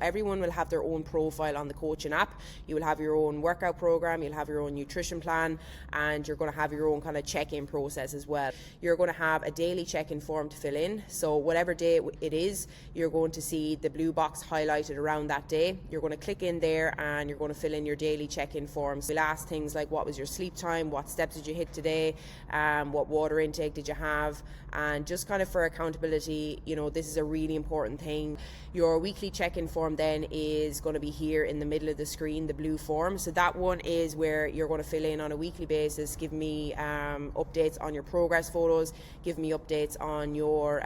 Everyone will have their own profile on the coaching app. You will have your own workout program, you'll have your own nutrition plan, and you're going to have your own kind of check-in process as well. You're going to have a daily check-in form to fill in. So whatever day it is, you're going to see the blue box highlighted around that day. You're going to click in there and you're going to fill in your daily check-in forms. We'll ask things like, what was your sleep time? What steps did you hit today? What water intake did you have? And just kind of for accountability, this is a really important thing. Your weekly check-in form then is going to be here in the middle of the screen, the blue form. So that one is where you're going to fill in on a weekly basis, give me updates on your progress photos, give me updates on your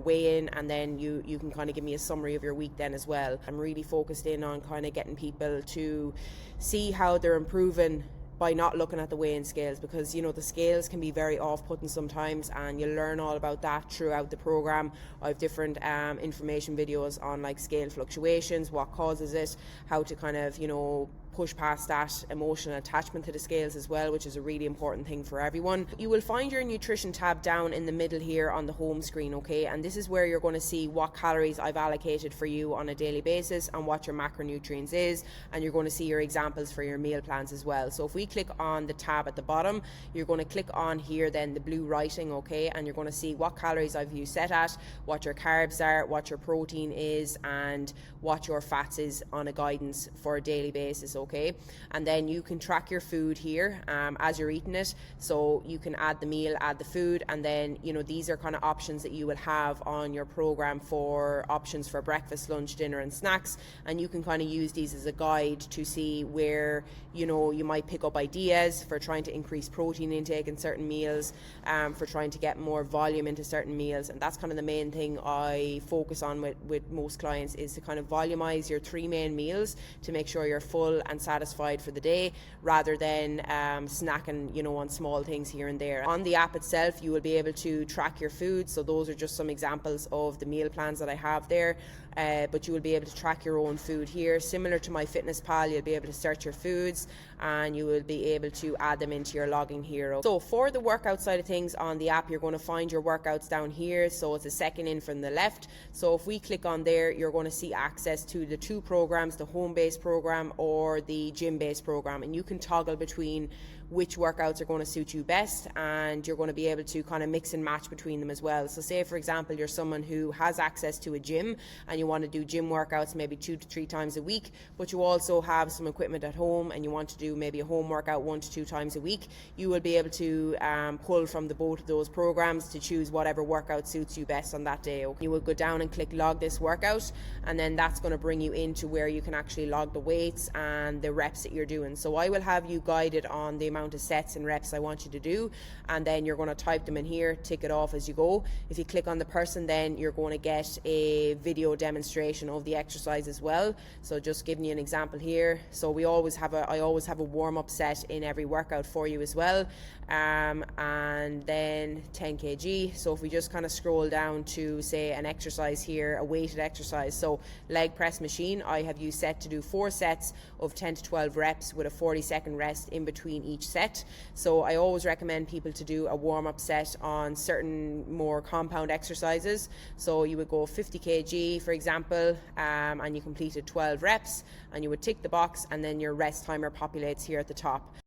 weigh-in, and then you can kind of give me a summary of your week then as well. I'm really focused in on kind of getting people to see how they're improving by not looking at the weigh-in scales, because the scales can be very off-putting sometimes, and you'll learn all about that throughout the program. I have different information videos on like scale fluctuations, what causes it, how to kind of push past that emotional attachment to the scales as well, which is a really important thing for everyone. You will find your nutrition tab down in the middle here on the home screen, okay? And this is where you're going to see what calories I've allocated for you on a daily basis and what your macronutrients is, and you're going to see your examples for your meal plans as well. So if we click on the tab at the bottom, you're going to click on here then the blue writing, okay? And you're going to see what calories I've you set at, what your carbs are, what your protein is, and what your fats is on a guidance for a daily basis, okay? And then you can track your food here as you're eating it, so you can add the meal, add the food, and then these are kind of options that you will have on your program for options for breakfast, lunch, dinner and snacks, and you can kind of use these as a guide to see where you might pick up ideas for trying to increase protein intake in certain meals, for trying to get more volume into certain meals. And that's kind of the main thing I focus on with most clients, is to kind of volumize your 3 main meals to make sure you're full and satisfied for the day, rather than snacking on small things here and there. On the app itself, you will be able to track your food, so those are just some examples of the meal plans that I have there. But you will be able to track your own food here. Similar to MyFitnessPal, you'll be able to search your foods and you will be able to add them into your logging here. So for the workout side of things on the app, you're going to find your workouts down here. So it's a second in from the left. So if we click on there, you're going to see access to the 2 programs, the home-based program or the gym-based program. And you can toggle between which workouts are going to suit you best, and you're going to be able to kind of mix and match between them as well. So say for example you're someone who has access to a gym and you want to do gym workouts maybe 2 to 3 times a week, but you also have some equipment at home and you want to do maybe a home workout 1 to 2 times a week, you will be able to pull from both of those programs to choose whatever workout suits you best on that day. Okay? You will go down and click log this workout, and then that's going to bring you into where you can actually log the weights and the reps that you're doing. So I will have you guided on the amount of sets and reps I want you to do, and then you're going to type them in here, tick it off as you go. If you click on the person, then you're going to get a video demonstration of the exercise as well. So just giving you an example here. So I always have a warm-up set in every workout for you as well, and then 10 kg. So if we just kind of scroll down to say an exercise here, a weighted exercise, so leg press machine, I have you set to do 4 sets of 10 to 12 reps with a 40-second rest in between each set. So I always recommend people to do a warm-up set on certain more compound exercises. So you would go 50 kg for example, and you completed 12 reps, and you would tick the box, and then your rest timer populates here at the top.